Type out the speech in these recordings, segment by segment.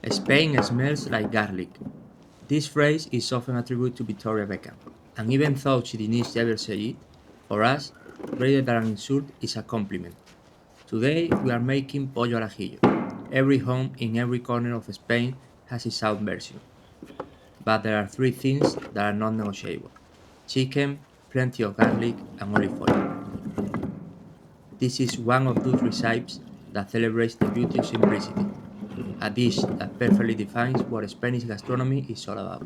Spain smells like garlic. This phrase is often attributed to Victoria Beckham, and even though she denies ever say it, for us, rather than an insult, is a compliment. Today, we are making pollo al ajillo. Every home in every corner of Spain has its own version. But there are three things that are non negotiable: chicken, plenty of garlic, and olive oil. This is one of those recipes that celebrates the beauty of simplicity, a dish that perfectly defines what Spanish gastronomy is all about.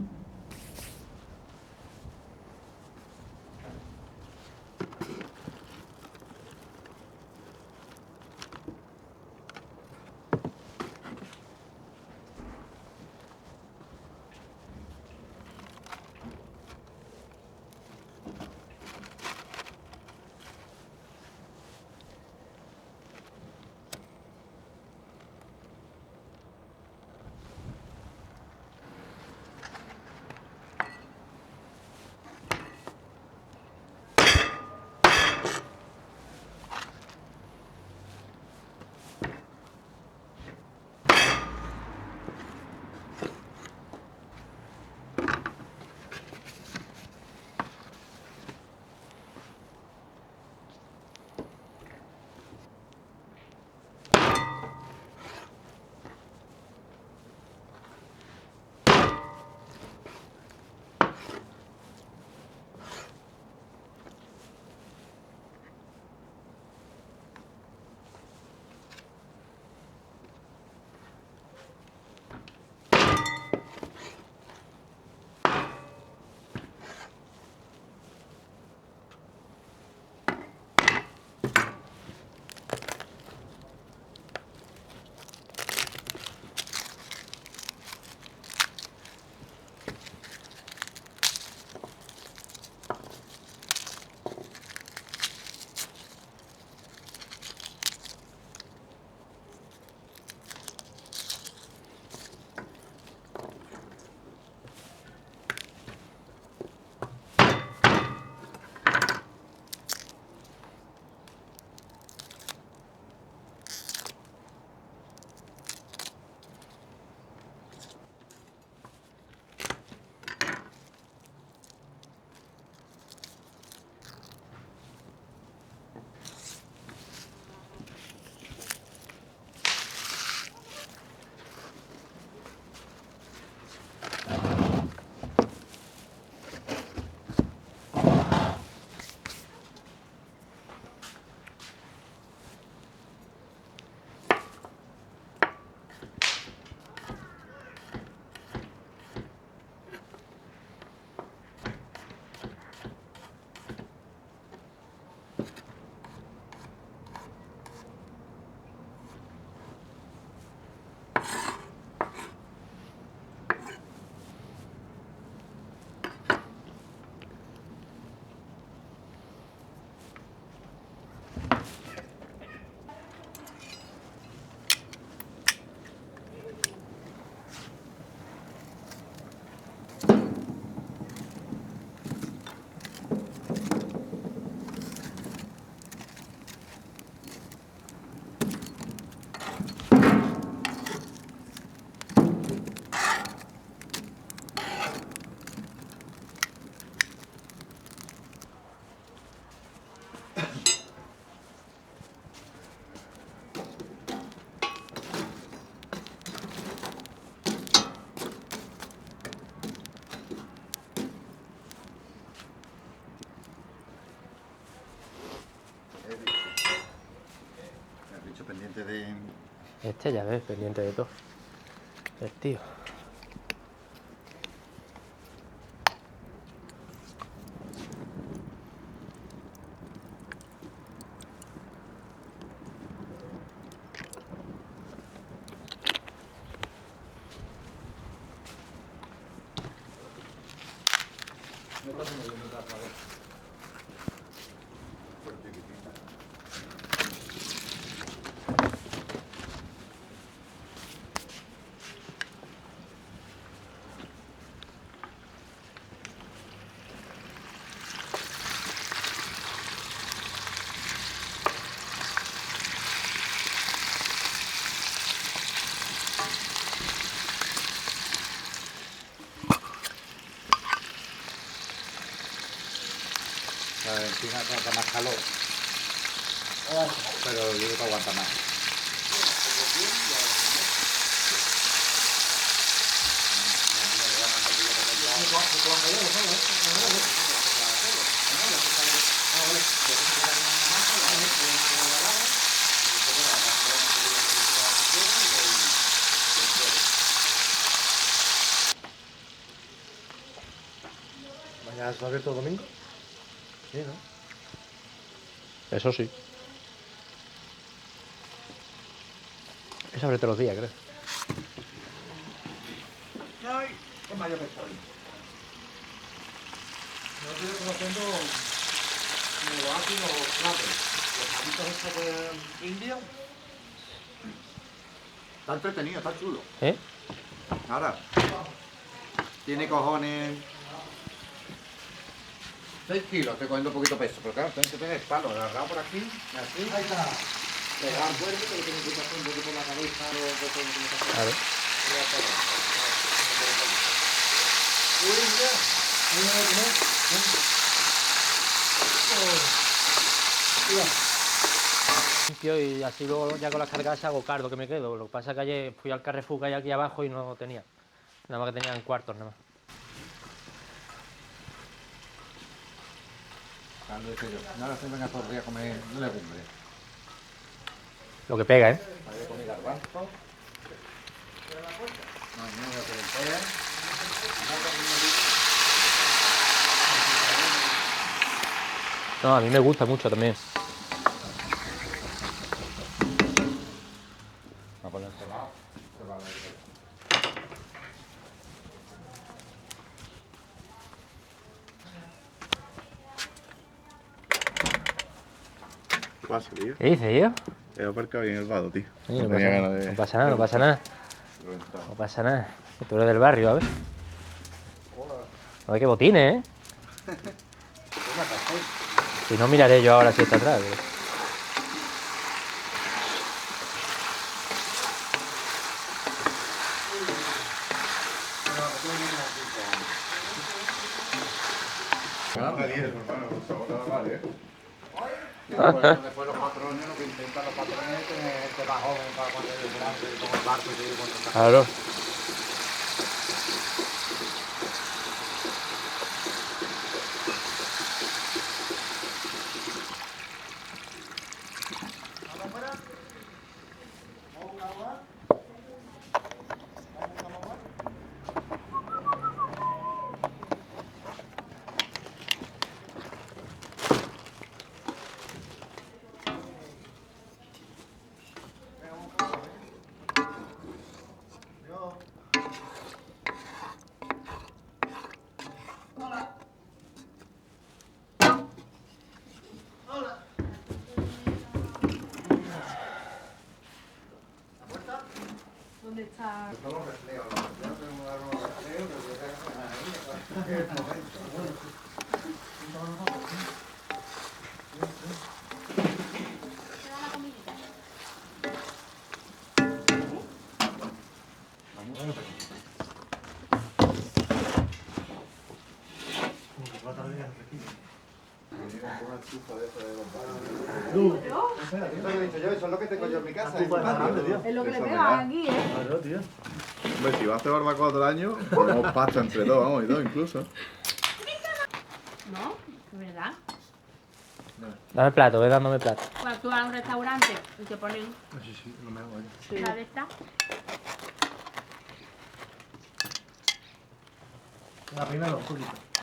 Has dicho pendiente de... Este ya ves, pendiente de todo. El tío. más calor. Pero yo creo que aguanta más. ¿Mañana está abierto el domingo? Sí, ¿no? Eso sí. Es abre todos los días, creo. Ay, qué mayor que estoy. No estoy conociendo los aquí los platos. Los palitos estos de India. Está entretenido, está chulo. ¿Eh? Ahora, tiene cojones. 6 kilos, estoy cogiendo un poquito peso, pero claro, tienes que tener el palo agarrado por aquí, y así. Ahí está. Pegar fuerte, pero tienes que quitar un poquito la cabeza, Claro. Uy, mira. Ahí me voy a comer. Mira. Limpio y así luego ya con las cargas hago cardo que me quedo. Lo que pasa es que ayer fui al Carrefour que hay aquí abajo y no tenía. Nada más que tenían cuartos, nada más. Claro, dice yo. Ahora se venga todos los días a comer legumbres. Lo que pega, ¿eh? Ayer comí garbanzo. Mañana voy a hacer lentejas. No, a mí me gusta mucho también. Va a poner ensalada. Se va a ver. ¿Qué pasa, tío? ¿Qué dices, tío? He aparcado ahí en el vado, tío. Sí, No no, tenía pasa, ganas de... no pasa nada, no pasa nada. reventar. No pasa nada. Que tú eres del barrio, a ver. A ver qué botines, ¿eh? Si no, miraré yo ahora si está atrás. ¿Eh? Después los patrones, lo que intentan los patrones es tener este bajón para cuando el grande con el barco y seguir con el Claro. ¿Dónde está? ¿Queda la comidita? Eso es lo que tengo yo en mi casa. Es Es lo que le Eso pega me aquí, ¿eh? Claro, tío. Hombre, si va a hacer barbacoa todo el año, ponemos pasta entre dos, vamos, y dos incluso. No, es verdad. Dame el plato, ve dándome el plato. Cuando tú vas a un restaurante y te ponen Sí, sí, no me hago ahí. la de esta, La primera, un poquito.